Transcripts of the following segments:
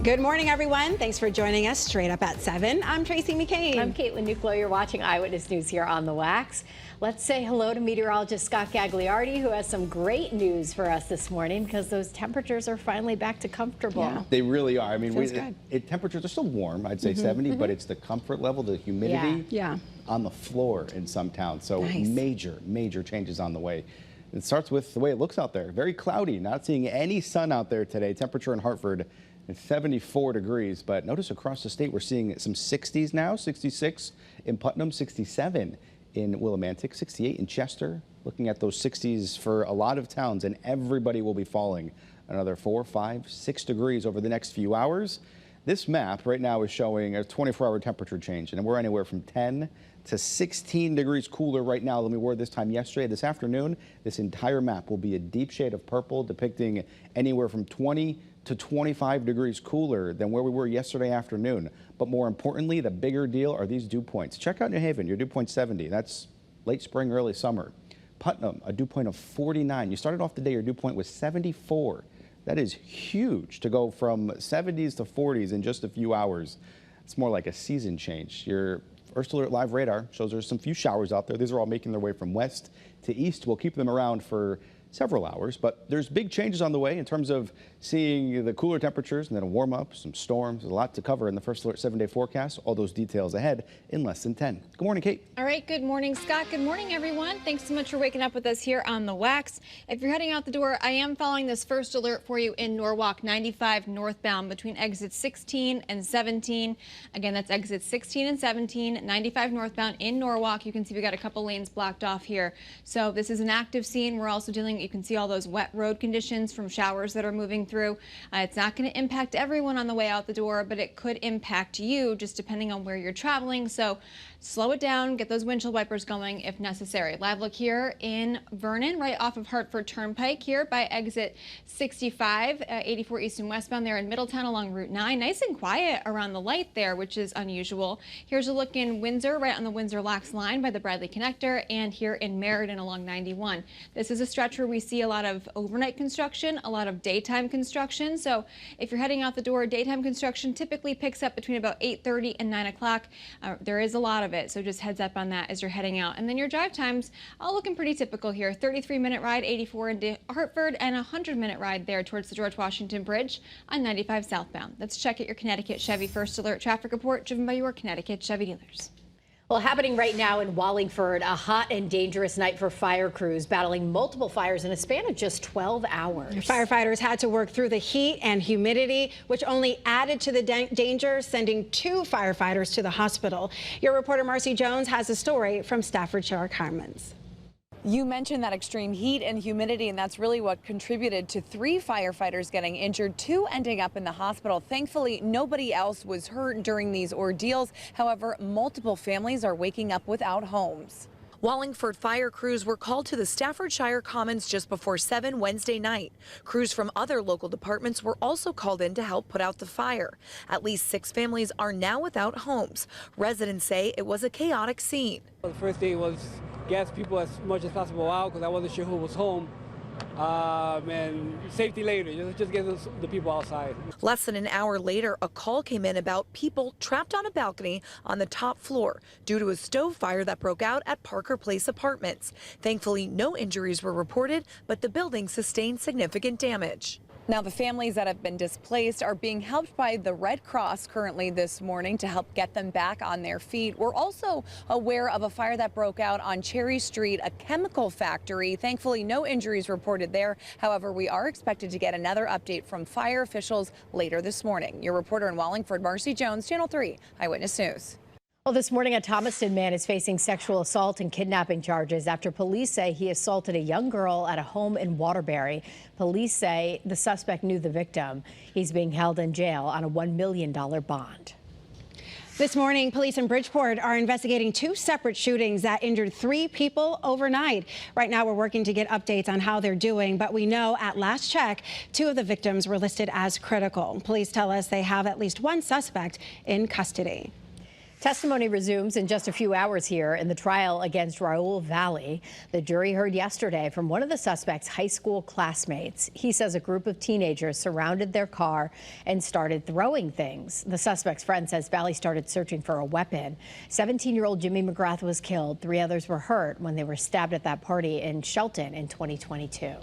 Good morning, everyone. Thanks for joining us straight up at 7. I'm Tracey McCain. I'm Caitlin Nuclo. You're watching Eyewitness News here on the Wax. Let's say hello to meteorologist Scott Gagliardi, who has some great news for us this morning because those temperatures are finally back to comfortable. Yeah. They really are. I mean, temperatures are still warm, I'd say 70, but it's the comfort level, the humidity on the floor in some towns. So major changes on the way. It starts with the way it looks out there. Very cloudy, not seeing any sun out there today. Temperature in Hartford is 74 degrees, but notice across the state we're seeing some 60s now, 66 in Putnam, 67 in Willimantic, 68 in Chester. Looking at those 60s for a lot of towns, and everybody will be falling another 4, 5, 6 degrees over the next few hours. This map right now is showing a 24-hour temperature change, and we're anywhere from 10 to 16 degrees cooler right now than we were this time yesterday. This afternoon, this entire map will be a deep shade of purple, depicting anywhere from 20 to 25 degrees cooler than where we were yesterday afternoon. But more importantly, the bigger deal are these dew points. Check out New Haven, your dew point 70. That's late spring, early summer. Putnam, a dew point of 49. You started off the day, your dew point was 74. That is huge to go from 70s to 40s in just a few hours. It's more like a season change. Your First Alert Live radar shows there's some few showers out there. These are all making their way from west to east. We'll keep them around for several hours, but there's big changes on the way in terms of seeing the cooler temperatures and then a warm up, some storms, a lot to cover in the First Alert 7-day forecast. All those details ahead in less than 10. Good morning, Kate. All right. Good morning, Scott. Good morning, everyone. Thanks so much for waking up with us here on the Wax. If you're heading out the door, I am following this first alert for you in Norwalk 95 northbound between exits 16 and 17. Again, that's exits 16 and 17, 95 northbound in Norwalk. You can see we got a couple lanes blocked off here. So this is an active scene. We're also dealing, you can see all those wet road conditions from showers that are moving through. It's not going to impact everyone on the way out the door, but it could impact you just depending on where you're traveling. So slow it down, get those windshield wipers going if necessary. Live look here in Vernon, right off of Hartford Turnpike here by exit 65, 84 east and westbound there in Middletown along Route 9. Nice and quiet around the light there, which is unusual. Here's a look in Windsor, right on the Windsor-Lax line by the Bradley Connector, and here in Meriden along 91. This is a stretch where we see a lot of overnight construction, a lot of daytime construction. So if you're heading out the door, daytime construction typically picks up between about 8:30 and 9 o'clock. There is a lot of it, so just heads up on that as you're heading out. And then your drive times all looking pretty typical here. 33-minute ride, 84 into Hartford, and a 100-minute ride there towards the George Washington Bridge on 95 southbound. Let's check out your Connecticut Chevy First Alert traffic report driven by your Connecticut Chevy dealers. Well, happening right now in Wallingford, a hot and dangerous night for fire crews battling multiple fires in a span of just 12 hours. Firefighters had to work through the heat and humidity, which only added to the danger, sending 2 firefighters to the hospital. Your reporter Marcy Jones has a story from Staffordshire Commons. You mentioned that extreme heat and humidity, and that's really what contributed to 3 firefighters getting injured, 2 ending up in the hospital. Thankfully, nobody else was hurt during these ordeals. However, multiple families are waking up without homes. Wallingford fire crews were called to the Staffordshire Commons just before 7 Wednesday night. Crews from other local departments were also called in to help put out the fire. At least 6 families are now without homes. Residents say it was a chaotic scene. The first thing was gas people as much as possible out because I wasn't sure who was home. And safety later, just get the people outside. Less than an hour later, a call came in about people trapped on a balcony on the top floor due to a stove fire that broke out at Parker Place Apartments. Thankfully, no injuries were reported, but the building sustained significant damage. Now, the families that have been displaced are being helped by the Red Cross currently this morning to help get them back on their feet. We're also aware of a fire that broke out on Cherry Street, a chemical factory. Thankfully, no injuries reported there. However, we are expected to get another update from fire officials later this morning. Your reporter in Wallingford, Marcy Jones, Channel 3 Eyewitness News. Well, this morning, a Thomaston man is facing sexual assault and kidnapping charges after police say he assaulted a young girl at a home in Waterbury. Police say the suspect knew the victim. He's being held in jail on a $1 million bond. This morning, police in Bridgeport are investigating 2 separate shootings that injured 3 people overnight. Right now, we're working to get updates on how they're doing, but we know at last check, 2 of the victims were listed as critical. Police tell us they have at least 1 suspect in custody. Testimony resumes in just a few hours here in the trial against Raul Valley. The jury heard yesterday from one of the suspect's high school classmates. He says a group of teenagers surrounded their car and started throwing things. The suspect's friend says Valley started searching for a weapon. 17-year-old Jimmy McGrath was killed. 3 others were hurt when they were stabbed at that party in Shelton in 2022.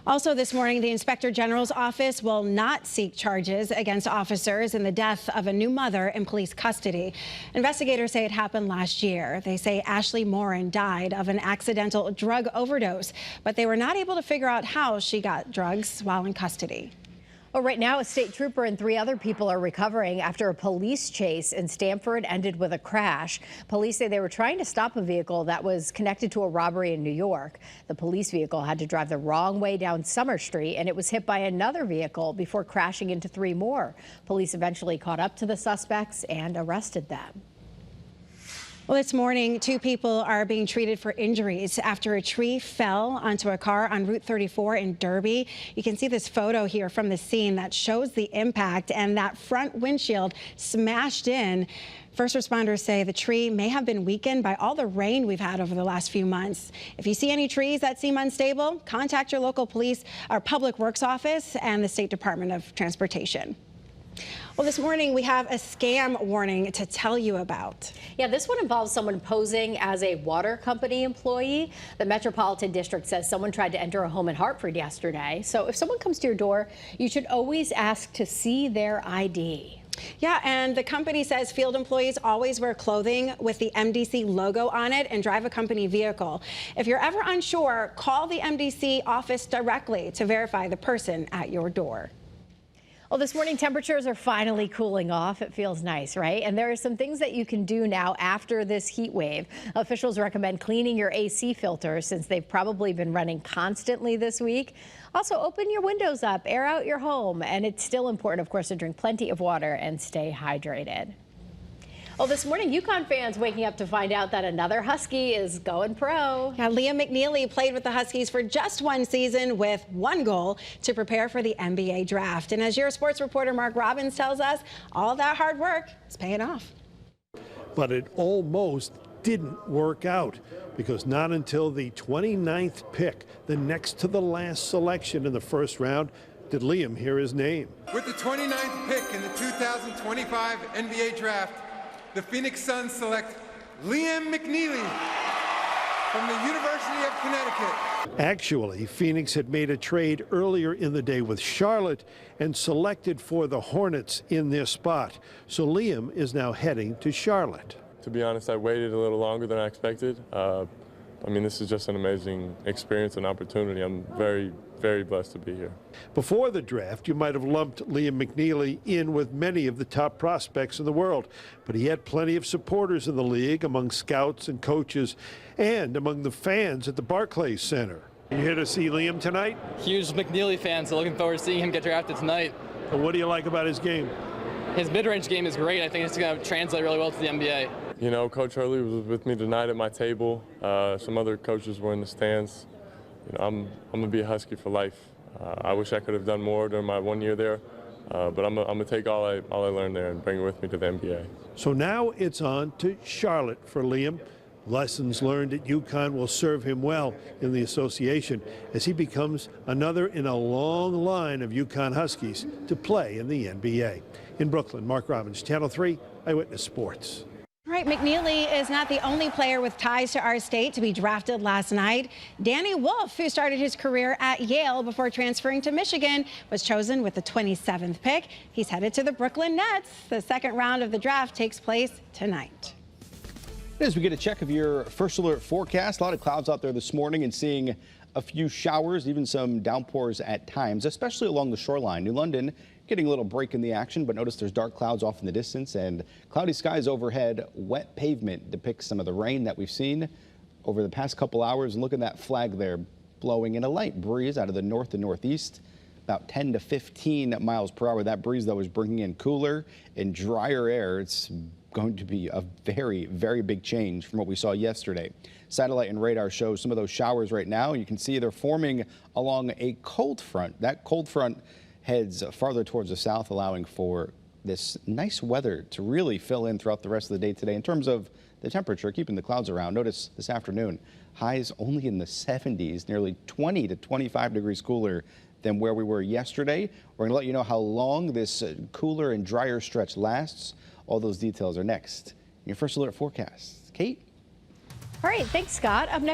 Also this morning, the Inspector General's office will not seek charges against officers in the death of a new mother in police custody. Investigators say it happened last year. They say Ashley Morin died of an accidental drug overdose, but they were not able to figure out how she got drugs while in custody. Well, right now, a state trooper and 3 other people are recovering after a police chase in Stamford ended with a crash. Police say they were trying to stop a vehicle that was connected to a robbery in New York. The police vehicle had to drive the wrong way down Summer Street, and it was hit by another vehicle before crashing into 3 more. Police eventually caught up to the suspects and arrested them. Well, this morning, 2 people are being treated for injuries after a tree fell onto a car on Route 34 in Derby. You can see this photo here from the scene that shows the impact, and that front windshield smashed in. First responders say the tree may have been weakened by all the rain we've had over the last few months. If you see any trees that seem unstable, contact your local police or public works office and the State Department of Transportation. Well, this morning we have a scam warning to tell you about. Yeah, this one involves someone posing as a water company employee. The Metropolitan District says someone tried to enter a home in Hartford yesterday. So if someone comes to your door, you should always ask to see their ID. Yeah, and the company says field employees always wear clothing with the MDC logo on it and drive a company vehicle. If you're ever unsure, call the MDC office directly to verify the person at your door. Well, this morning temperatures are finally cooling off. It feels nice, right? And there are some things that you can do now after this heat wave. Officials recommend cleaning your AC filters since they've probably been running constantly this week. Also, open your windows up, air out your home. And it's still important, of course, to drink plenty of water and stay hydrated. Well, this morning, UConn fans waking up to find out that another Husky is going pro. Yeah, Liam McNeely played with the Huskies for just 1 season with 1 goal to prepare for the NBA draft. And as your sports reporter Mark Robbins tells us, all that hard work is paying off. But it almost didn't work out because not until the 29th pick, the next to the last selection in the first round, did Liam hear his name. With the 29th pick in the 2025 NBA draft, the Phoenix Suns select Liam McNeely from the University of Connecticut. Actually, Phoenix had made a trade earlier in the day with Charlotte and selected for the Hornets in their spot. So Liam is now heading to Charlotte. To be honest, I waited a little longer than I expected. I mean, this is just an amazing experience and opportunity. I'm very, very blessed to be here. Before the draft, you might have lumped Liam McNeely in with many of the top prospects in the world, but he had plenty of supporters in the league among scouts and coaches and among the fans at the Barclays Center. You here to see Liam tonight? Huge McNeely fan, so looking forward to seeing him get drafted tonight. And what do you like about his game? His mid-range game is great. I think it's going to translate really well to the NBA. You know, Coach Hurley was with me tonight at my table. Some other coaches were in the stands. You know, I'm going to be a Husky for life. I wish I could have done more during my 1 year there, but I'm going to take all I learned there and bring it with me to the NBA. So now it's on to Charlotte for Liam. Lessons learned at UConn will serve him well in the association as he becomes another in a long line of UConn Huskies to play in the NBA. In Brooklyn, Mark Robbins, Channel 3, Eyewitness Sports. All right, McNeely is not the only player with ties to our state to be drafted last night. Danny Wolf, who started his career at Yale before transferring to Michigan, was chosen with the 27th pick. He's headed to the Brooklyn Nets. The second round of the draft takes place tonight. As we get a check of your first alert forecast, a lot of clouds out there this morning and seeing a few showers, even some downpours at times, especially along the shoreline. New London getting a little break in the action, but notice there's dark clouds off in the distance and cloudy skies overhead. Wet pavement depicts some of the rain that we've seen over the past couple hours. And look at that flag there blowing in a light breeze out of the north and northeast, about 10 to 15 miles per hour. That breeze, though, is bringing in cooler and drier air. It's going to be a very, very big change from what we saw yesterday. Satellite and radar show some of those showers right now. You can see they're forming along a cold front. That cold front heads farther towards the south, allowing for this nice weather to really fill in throughout the rest of the day today. In terms of the temperature, keeping the clouds around, notice this afternoon, highs only in the 70s, nearly 20 to 25 degrees cooler than where we were yesterday. We're going to let you know how long this cooler and drier stretch lasts. All those details are next in your First Alert forecast. Kate? All right, thanks, Scott. Up next.